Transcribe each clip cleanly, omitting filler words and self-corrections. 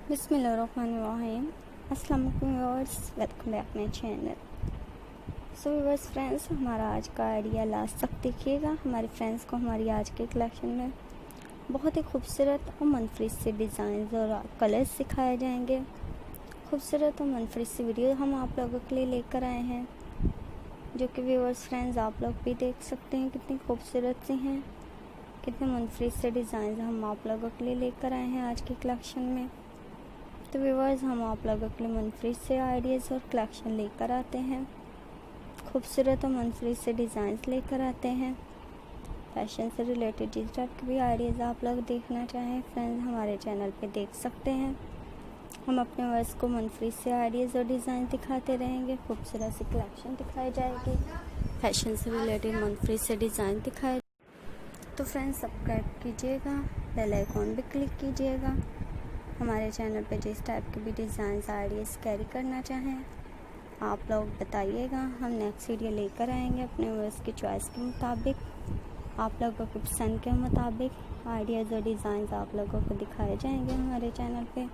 बिस्मिल्लाहिर्रहमानिर्रहीम। अस्सलाम वालेकुम viewers, welcome back my channel. So viewers friends, हमारा आज का आइडिया लास्ट तक देखिएगा। हमारे फ्रेंड्स को हमारी आज के कलेक्शन में बहुत ही खूबसूरत और मनफरद से डिज़ाइन और कलर्स सिखाए जाएंगे। खूबसूरत और मनफरद सी वीडियो हम आप लोगों के लिए लेकर आए हैं, जो कि व्यूअर्स फ्रेंड्स आप लोग भी देख सकते हैं कितनी खूबसूरत सी हैं, कितने मनफरद से डिज़ाइन हम आप लोगों के लिए लेकर आए हैं आज की कलेक्शन में। तो व्यूअर्स, हम आप लोगों के लिए मनफरद से आइडियाज़ और कलेक्शन लेकर आते हैं, खूबसूरत और मनफरद से डिज़ाइंस लेकर आते हैं। फैशन से रिलेटेड जिस टाइप के भी आइडियाज़ आप लोग देखना चाहें फ्रेंड्स, हमारे चैनल पे देख सकते हैं। हम अपने व्यूअर्स को मनफरद से आइडियाज़ और डिज़ाइन दिखाते रहेंगे, खूबसूरत सी कलेक्शन दिखाई जाएगी, फैशन से रिलेटेड मनफरद से डिज़ाइन दिखाए। तो फ्रेंड्स, सब्सक्राइब कीजिएगा, बेल आइकॉन भी क्लिक कीजिएगा। हमारे चैनल पे जिस टाइप के भी डिज़ाइंस आइडियाज़ कैरी करना चाहें आप लोग बताइएगा, हम नेक्स्ट वीडियो लेकर आएंगे अपने व्यूअर्स की चॉइस के मुताबिक, आप लोगों की पसंद के मुताबिक आइडियाज़ और डिज़ाइंस आप लोगों को दिखाए जाएंगे। हमारे चैनल पे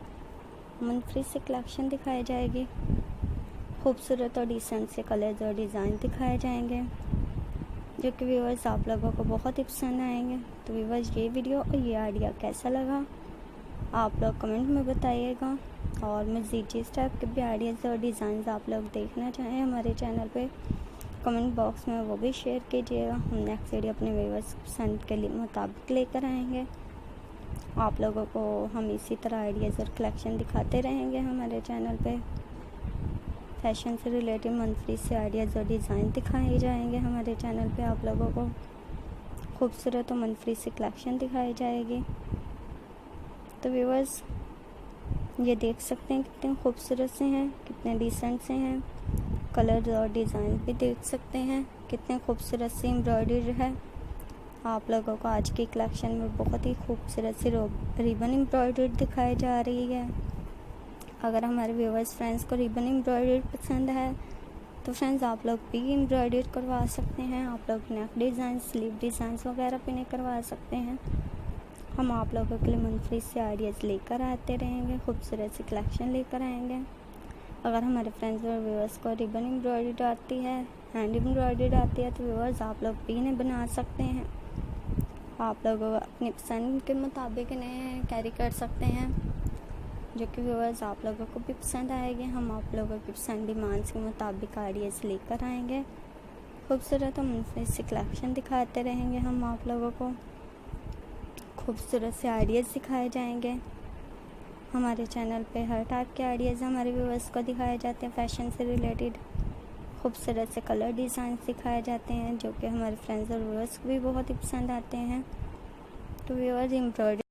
मनफरद से कलेक्शन दिखाई जाएगी, खूबसूरत और डिसेंट से कलर्स और डिज़ाइन दिखाए जाएंगे, जो कि व्यूअर्स आप लोगों को बहुत ही पसंद आएंगे। तो व्यूअर्स, ये वीडियो और ये आइडिया कैसा लगा आप लोग कमेंट में बताइएगा, और मज़ीद जिस टाइप के भी आइडियाज़ और डिज़ाइंस आप लोग देखना चाहें हमारे चैनल पे कमेंट बॉक्स में वो भी शेयर कीजिएगा। हम नेक्स्ट वीडियो अपने व्यूअर्स पसंद के लिए मुताबिक लेकर आएंगे। आप लोगों को हम इसी तरह आइडियाज़ और कलेक्शन दिखाते रहेंगे हमारे चैनल पे। फैशन से रिलेटेड मनफरद से आइडियाज़ और डिज़ाइन दिखाए जाएंगे हमारे चैनल पे, आप लोगों को खूबसूरत और मनफरद से कलेक्शन दिखाई जाएगी। तो व्यूअर्स, ये देख सकते हैं कितने खूबसूरत से हैं, कितने डिसेंट से हैं, कलर और डिज़ाइन भी देख सकते हैं, कितने खूबसूरत से एम्ब्रॉयडरी है। आप लोगों को आज की कलेक्शन में बहुत ही खूबसूरत सी रिबन एम्ब्रॉयडरी दिखाई जा रही है। अगर हमारे व्यूअर्स फ्रेंड्स को रिबन एम्ब्रॉयडरी पसंद है तो फ्रेंड्स आप लोग भी एम्ब्रॉयडरी करवा सकते हैं। आप लोग नेक डिज़ाइन, स्लीव डिज़ाइंस वगैरह भी नहीं करवा सकते हैं। हम आप लोगों के लिए मनफरद से आइडियाज़ लेकर आते रहेंगे, खूबसूरत सी कलेक्शन लेकर आएंगे। अगर हमारे फ्रेंड्स और व्यूअर्स को रिबन एम्ब्रॉयडरी आती है, हैंड एम्ब्रॉयडरी आती है, तो व्यूअर्स आप लोग भी इन्हें बना सकते हैं। आप लोग अपनी पसंद के मुताबिक इन्हें कैरी कर सकते हैं, जो कि व्यूअर्स आप लोगों को भी पसंद आएगी। हम आप लोगों की पसंद डिमांड्स के मुताबिक आइडियाज़ लेकर आएंगे, खूबसूरत और मनफरद सी कलेक्शन दिखाते रहेंगे। हम आप लोगों को खूबसूरत से आइडियाज़ सिखाए जाएंगे। हमारे चैनल पे हर टाइप के आइडियाज़ हमारे व्यूअर्स को दिखाए जाते हैं। फैशन से रिलेटेड खूबसूरत से कलर डिज़ाइन सिखाए जाते हैं, जो कि हमारे फ्रेंड्स और व्यूअर्स को भी बहुत ही पसंद आते हैं। तो व्यूअर्स, एम्ब्रॉयडरी